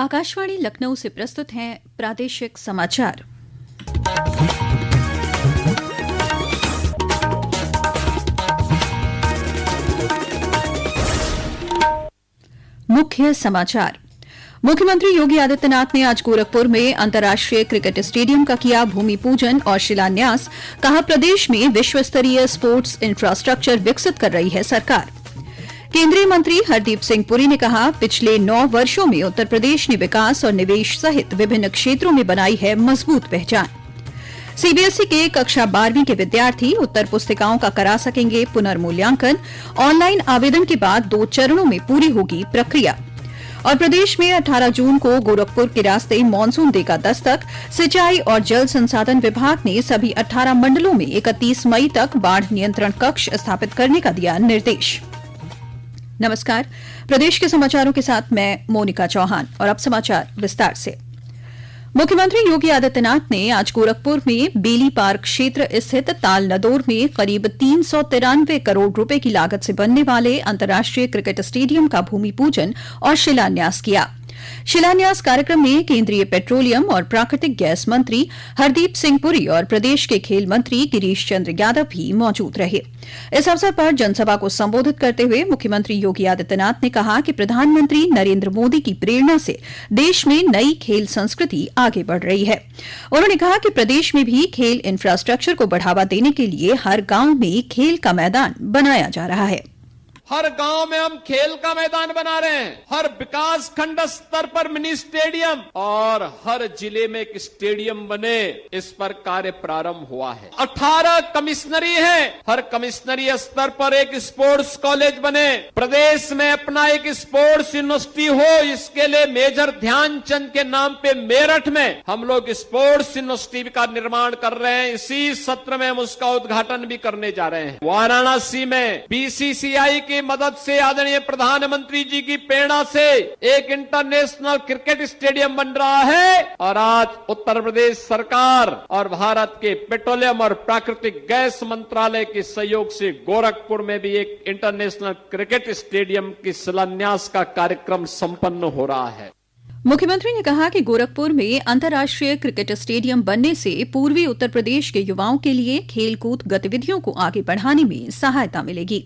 आकाशवाणी लखनऊ से प्रस्तुत हैं प्रादेशिक समाचार। मुख्य समाचार। मुख्यमंत्री योगी आदित्यनाथ ने आज गोरखपुर में अंतर्राष्ट्रीय क्रिकेट स्टेडियम का किया भूमि पूजन और शिलान्यास। कहा, प्रदेश में विश्व स्तरीय स्पोर्ट्स इंफ्रास्ट्रक्चर विकसित कर रही है सरकार। केंद्रीय मंत्री हरदीप सिंह पुरी ने कहा, पिछले 9 वर्षों में उत्तर प्रदेश ने विकास और निवेश सहित विभिन्न क्षेत्रों में बनाई है मजबूत पहचान। सीबीएसई के कक्षा 12वीं के विद्यार्थी उत्तर पुस्तिकाओं का करा सकेंगे पुनर्मूल्यांकन। ऑनलाइन आवेदन के बाद 2 चरणों में पूरी होगी प्रक्रिया। और प्रदेश में 18 जून को गोरखपुर के रास्ते मानसून देगा दस्तक। सिंचाई और जल संसाधन विभाग ने सभी 18 मंडलों में 31 मई तक बाढ़ नियंत्रण कक्ष स्थापित करने का दिया निर्देश। नमस्कार, प्रदेश के समाचारों के साथ मैं मोनिका चौहान और अब समाचार विस्तार से। मुख्यमंत्री योगी आदित्यनाथ ने आज गोरखपुर में बेली पार्क क्षेत्र स्थित ताल नदौर में करीब 393 करोड़ रुपए की लागत से बनने वाले अंतर्राष्ट्रीय क्रिकेट स्टेडियम का भूमि पूजन और शिलान्यास किया। शिलान्यास कार्यक्रम में केंद्रीय पेट्रोलियम और प्राकृतिक गैस मंत्री हरदीप सिंह पुरी और प्रदेश के खेल मंत्री गिरीश चंद्र यादव भी मौजूद रहे। इस अवसर पर जनसभा को संबोधित करते हुए मुख्यमंत्री योगी आदित्यनाथ ने कहा कि प्रधानमंत्री नरेंद्र मोदी की प्रेरणा से देश में नई खेल संस्कृति आगे बढ़ रही है। उन्होंने कहा कि प्रदेश में भी खेल इंफ्रास्ट्रक्चर को बढ़ावा देने के लिए हर गांव में खेल का मैदान बनाया जा रहा है। हर गांव में हम खेल का मैदान बना रहे हैं, हर विकास खंड स्तर पर मिनी स्टेडियम और हर जिले में एक स्टेडियम बने, इस पर कार्य प्रारंभ हुआ है। 18 कमिश्नरी है, हर कमिश्नरी स्तर पर एक स्पोर्ट्स कॉलेज बने, प्रदेश में अपना एक स्पोर्ट्स यूनिवर्सिटी हो। इसके लिए मेजर ध्यानचंद के नाम पे मेरठ में हम लोग स्पोर्ट्स यूनिवर्सिटी का निर्माण कर रहे हैं। इसी सत्र में हम उसका उद्घाटन भी करने जा रहे हैं। वाराणसी में बीसीसीआई की मदद से, आदरणीय प्रधानमंत्री जी की प्रेरणा से एक इंटरनेशनल क्रिकेट स्टेडियम बन रहा है। और आज उत्तर प्रदेश सरकार और भारत के पेट्रोलियम और प्राकृतिक गैस मंत्रालय के सहयोग से गोरखपुर में भी एक इंटरनेशनल क्रिकेट स्टेडियम की शिलान्यास का कार्यक्रम संपन्न हो रहा है। मुख्यमंत्री ने कहा कि गोरखपुर में अंतर्राष्ट्रीय क्रिकेट स्टेडियम बनने से पूर्वी उत्तर प्रदेश के युवाओं के लिए खेलकूद गतिविधियों को आगे बढ़ाने में सहायता मिलेगी।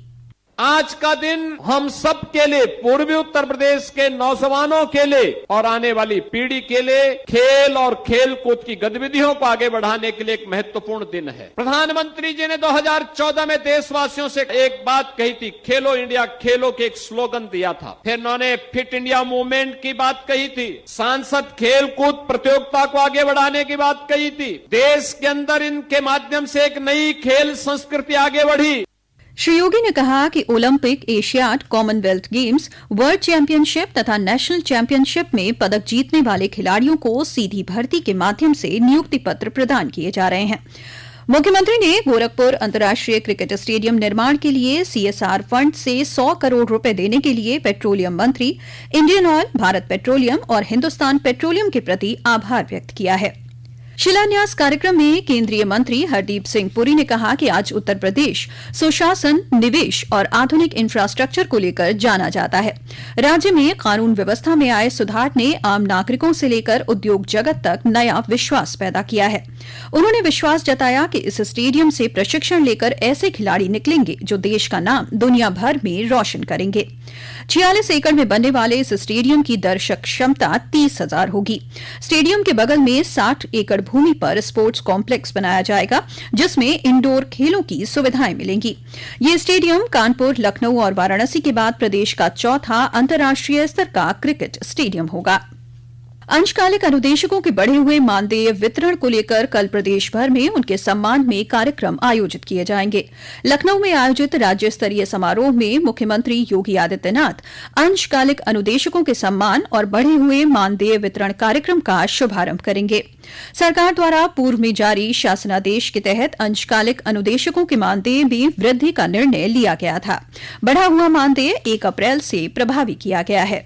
आज का दिन हम सब के लिए, पूर्वी उत्तर प्रदेश के नौजवानों के लिए और आने वाली पीढ़ी के लिए खेल और खेल कूद की गतिविधियों को आगे बढ़ाने के लिए एक महत्वपूर्ण दिन है। प्रधानमंत्री जी ने 2014 में देशवासियों से एक बात कही थी, खेलो इंडिया खेलो के एक स्लोगन दिया था। फिर उन्होंने फिट इंडिया मूवमेंट की बात कही थी, सांसद खेल कूद प्रतियोगिता को आगे बढ़ाने की बात कही थी। देश के अंदर इनके माध्यम से एक नई खेल संस्कृति आगे बढ़ी। श्री योगी ने कहा कि Olympic, Asiad, Commonwealth games, world championship तथा नेशनल चैंपियनशिप में पदक जीतने वाले खिलाड़ियों को सीधी भर्ती के माध्यम से नियुक्ति पत्र प्रदान किए जा रहे हैं। मुख्यमंत्री ने गोरखपुर अंतर्राष्ट्रीय क्रिकेट स्टेडियम निर्माण के लिए सीएसआर फंड से 100 करोड़ रुपए देने के लिए पेट्रोलियम मंत्री, इंडियन ऑयल, भारत पेट्रोलियम और हिंदुस्तान पेट्रोलियम के प्रति आभार व्यक्त किया है। शिलान्यास कार्यक्रम में केंद्रीय मंत्री हरदीप सिंह पुरी ने कहा कि आज उत्तर प्रदेश सुशासन, निवेश और आधुनिक इंफ्रास्ट्रक्चर को लेकर जाना जाता है। राज्य में कानून व्यवस्था में आए सुधार ने आम नागरिकों से लेकर उद्योग जगत तक नया विश्वास पैदा किया है। उन्होंने विश्वास जताया कि इस स्टेडियम से प्रशिक्षण लेकर ऐसे खिलाड़ी निकलेंगे जो देश का नाम दुनिया भर में रोशन करेंगे। 46 एकड़ में बनने वाले इस स्टेडियम की दर्शक क्षमता 30,000 होगी। स्टेडियम के बगल में 60 एकड़ भूमि पर स्पोर्ट्स कॉम्प्लेक्स बनाया जाएगा, जिसमें इंडोर खेलों की सुविधाएं मिलेंगी। ये स्टेडियम कानपुर, लखनऊ और वाराणसी के बाद प्रदेश का चौथा अंतर्राष्ट्रीय स्तर का क्रिकेट स्टेडियम होगा। अंशकालिक अनुदेशकों के बढ़े हुए मानदेय वितरण को लेकर कल प्रदेश भर में उनके सम्मान में कार्यक्रम आयोजित किए जाएंगे। लखनऊ में आयोजित राज्य स्तरीय समारोह में मुख्यमंत्री योगी आदित्यनाथ अंशकालिक अनुदेशकों के सम्मान और बढ़े हुए मानदेय वितरण कार्यक्रम का शुभारंभ करेंगे। सरकार द्वारा पूर्व में जारी शासनादेश के तहत अंशकालिक अनुदेशकों के मानदेय में वृद्धि का निर्णय लिया गया था। बढ़ा हुआ मानदेय 1 अप्रैल से प्रभावी किया गया है।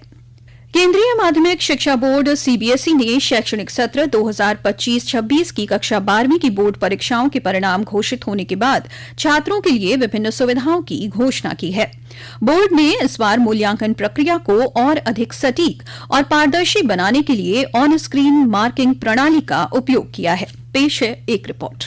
केंद्रीय माध्यमिक शिक्षा बोर्ड सीबीएसई ने शैक्षणिक सत्र 2025-26 की कक्षा 12वीं की बोर्ड परीक्षाओं के परिणाम घोषित होने के बाद छात्रों के लिए विभिन्न सुविधाओं की घोषणा की है। बोर्ड ने इस बार मूल्यांकन प्रक्रिया को और अधिक सटीक और पारदर्शी बनाने के लिए ऑन स्क्रीन मार्किंग प्रणाली का उपयोग किया है। पेश है एक रिपोर्ट।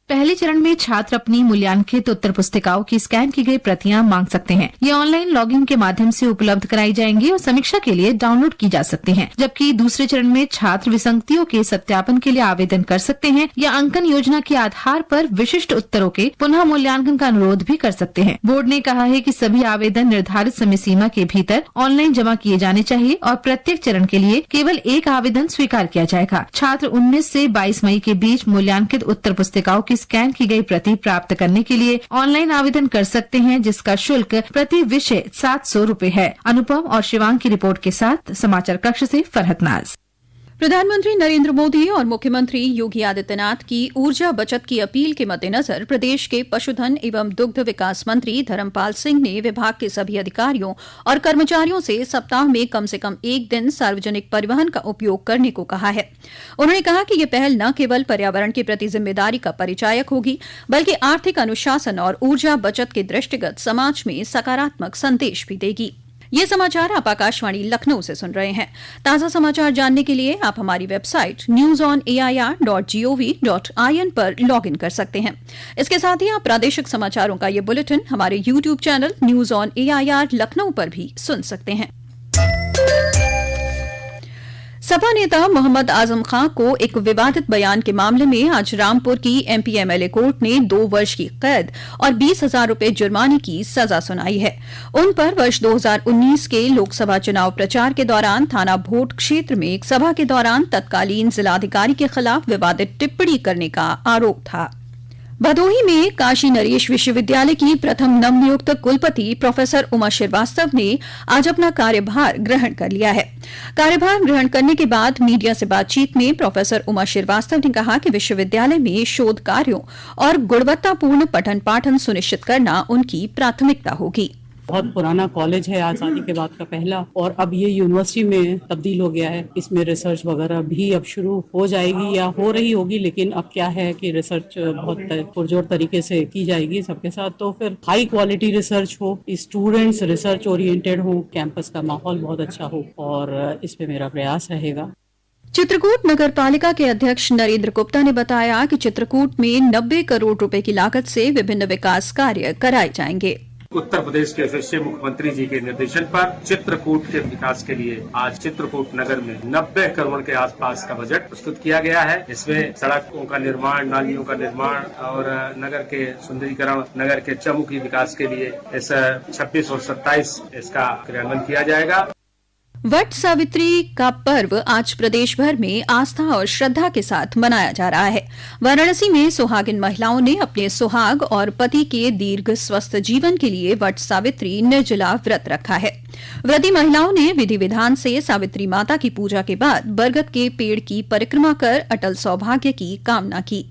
पहले चरण में छात्र अपनी मूल्यांकित उत्तर पुस्तिकाओं की स्कैन की गई प्रतियां मांग सकते हैं। ये ऑनलाइन लॉगिन के माध्यम से उपलब्ध कराई जाएंगी और समीक्षा के लिए डाउनलोड की जा सकती हैं। जबकि दूसरे चरण में छात्र विसंगतियों के सत्यापन के लिए आवेदन कर सकते हैं या अंकन योजना के आधार पर विशिष्ट उत्तरों के पुनः मूल्यांकन का अनुरोध भी कर सकते हैं। बोर्ड ने कहा है कि सभी आवेदन निर्धारित समय सीमा के भीतर ऑनलाइन जमा किए जाने चाहिए और प्रत्येक चरण के लिए केवल एक आवेदन स्वीकार किया जाएगा। छात्र 19 से 22 मई के बीच मूल्यांकित उत्तर पुस्तिकाओं की स्कैन की गई प्रति प्राप्त करने के लिए ऑनलाइन आवेदन कर सकते हैं, जिसका शुल्क प्रति विषय 700 रुपए है। अनुपम और शिवांग की रिपोर्ट के साथ समाचार कक्ष से फरहत नाज। प्रधानमंत्री नरेंद्र मोदी और मुख्यमंत्री योगी आदित्यनाथ की ऊर्जा बचत की अपील के मद्देनजर प्रदेश के पशुधन एवं दुग्ध विकास मंत्री धर्मपाल सिंह ने विभाग के सभी अधिकारियों और कर्मचारियों से सप्ताह में कम से कम एक दिन सार्वजनिक परिवहन का उपयोग करने को कहा है। उन्होंने कहा कि यह पहल न केवल पर्यावरण के प्रति जिम्मेदारी का परिचायक होगी, बल्कि आर्थिक अनुशासन और ऊर्जा बचत के दृष्टिगत समाज में सकारात्मक संदेश भी देगी। ये समाचार आप आकाशवाणी लखनऊ से सुन रहे हैं। ताजा समाचार जानने के लिए आप हमारी वेबसाइट newsonair.gov.in पर लॉगिन कर सकते हैं। इसके साथ ही आप प्रादेशिक समाचारों का ये बुलेटिन हमारे YouTube channel news on AIR Lucknow पर भी सुन सकते हैं। सपा नेता मोहम्मद आजम खां को एक विवादित बयान के मामले में आज रामपुर की एमपीएमएलए कोर्ट ने 2 वर्ष की कैद और 20,000 रुपए जुर्माने की सजा सुनाई है। उन पर वर्ष 2019 के लोकसभा चुनाव प्रचार के दौरान थाना भोट क्षेत्र में एक सभा के दौरान तत्कालीन जिलाधिकारी के खिलाफ विवादित टिप्पणी करने का आरोप था। भदोही में काशी नरेश विश्वविद्यालय की प्रथम नवनियुक्त कुलपति प्रोफेसर उमा श्रीवास्तव ने आज अपना कार्यभार ग्रहण कर लिया है। कार्यभार ग्रहण करने के बाद मीडिया से बातचीत में प्रोफेसर उमा श्रीवास्तव ने कहा कि विश्वविद्यालय में शोध कार्यों और गुणवत्तापूर्ण पठन पाठन सुनिश्चित करना उनकी प्राथमिकता होगी। बहुत पुराना कॉलेज है, आजादी के बाद का पहला, और अब ये यूनिवर्सिटी में तब्दील हो गया है। इसमें रिसर्च वगैरह भी अब शुरू हो जाएगी या हो रही होगी, लेकिन अब क्या है कि रिसर्च बहुत पुरजोर तरीके से की जाएगी सबके साथ। तो फिर हाई क्वालिटी रिसर्च हो, स्टूडेंट्स रिसर्च ओरिएंटेड हो, कैंपस का माहौल बहुत अच्छा हो, और इस पे मेरा प्रयास रहेगा। चित्रकूट नगर पालिका के अध्यक्ष नरेंद्र गुप्ता ने बताया कि चित्रकूट में 90 करोड़ रुपए की लागत से विभिन्न विकास कार्य कराए जाएंगे। उत्तर प्रदेश के यशस्वी मुख्यमंत्री जी के निर्देशन पर चित्रकूट के विकास के लिए आज चित्रकूट नगर में 90 करोड़ के आसपास का बजट प्रस्तुत किया गया है। इसमें सड़कों का निर्माण, नालियों का निर्माण और नगर के सुंदरीकरण, नगर के चहुमुखी विकास के लिए इस 26 और 27 इसका क्रियान्वयन किया जाएगा। वट सावित्री का पर्व आज प्रदेश भर में आस्था और श्रद्धा के साथ मनाया जा रहा है। वाराणसी में सुहागिन महिलाओं ने अपने सुहाग और पति के दीर्घ स्वस्थ जीवन के लिए वट सावित्री निर्जला व्रत रखा है। व्रती महिलाओं ने विधि विधान से सावित्री माता की पूजा के बाद बरगद के पेड़ की परिक्रमा कर अटल सौभाग्य की कामना की।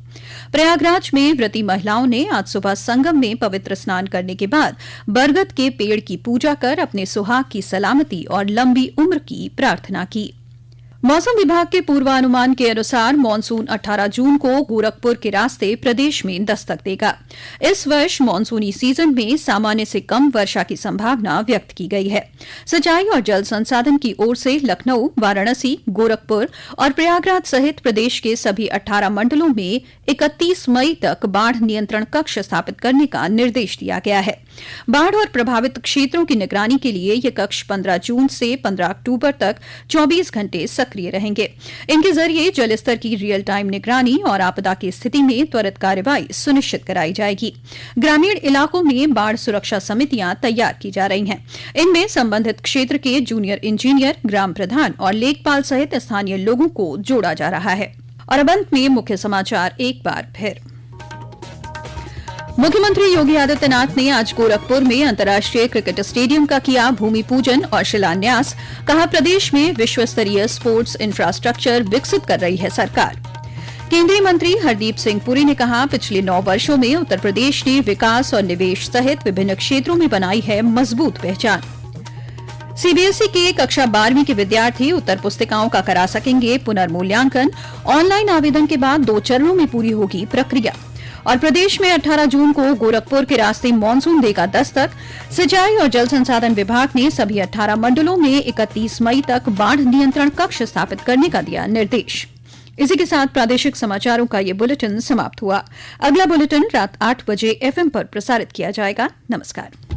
प्रयागराज में व्रती महिलाओं ने आज सुबह संगम में पवित्र स्नान करने के बाद बरगद के पेड़ की पूजा कर अपने सुहाग की सलामती और लंबी उम्र की प्रार्थना की। मौसम विभाग के पूर्वानुमान के अनुसार मानसून 18 जून को गोरखपुर के रास्ते प्रदेश में दस्तक देगा। इस वर्ष मानसूनी सीजन में सामान्य से कम वर्षा की संभावना व्यक्त की गई है। सिंचाई और जल संसाधन की ओर से लखनऊ, वाराणसी, गोरखपुर और प्रयागराज सहित प्रदेश के सभी 18 मंडलों में 31 मई तक बाढ़ नियंत्रण कक्ष स्थापित करने का निर्देश दिया गया है। बाढ़ और प्रभावित क्षेत्रों की निगरानी के लिए ये कक्ष 15 जून से 15 अक्टूबर तक 24 घंटे सक्रिय रहेंगे। इनके जरिए जलस्तर की रियल टाइम निगरानी और आपदा की स्थिति में त्वरित कार्रवाई सुनिश्चित कराई जाएगी। ग्रामीण इलाकों में बाढ़ सुरक्षा समितियां तैयार की जा रही हैं। इनमें संबंधित क्षेत्र के जूनियर इंजीनियर, ग्राम प्रधान और लेखपाल सहित स्थानीय लोगों को जोड़ा जा रहा है। और अब अंत में मुख्य समाचार एक बार फिर। मुख्यमंत्री योगी आदित्यनाथ ने आज गोरखपुर में अंतर्राष्ट्रीय क्रिकेट स्टेडियम का किया भूमि पूजन और शिलान्यास। कहा, प्रदेश में विश्व स्तरीय स्पोर्ट्स इंफ्रास्ट्रक्चर विकसित कर रही है सरकार। केंद्रीय मंत्री हरदीप सिंह पुरी ने कहा, पिछले 9 वर्षों में उत्तर प्रदेश ने विकास और निवेश सहित विभिन्न क्षेत्रों में बनाई है मजबूत पहचान। सीबीएसई के कक्षा 12वीं के विद्यार्थी उत्तर पुस्तिकाओं का करा सकेंगे पुनर्मूल्यांकन। ऑनलाइन आवेदन के बाद 2 चरणों में पूरी होगी प्रक्रिया। और प्रदेश में 18 जून को गोरखपुर के रास्ते मानसून देगा दस्तक। सिंचाई और जल संसाधन विभाग ने सभी 18 मंडलों में 31 मई तक बाढ़ नियंत्रण कक्ष स्थापित करने का दिया निर्देश। इसी के साथ प्रादेशिक समाचारों का ये बुलेटिन समाप्त हुआ। अगला बुलेटिन रात 8 बजे एफएम पर प्रसारित किया जाएगा। नमस्कार।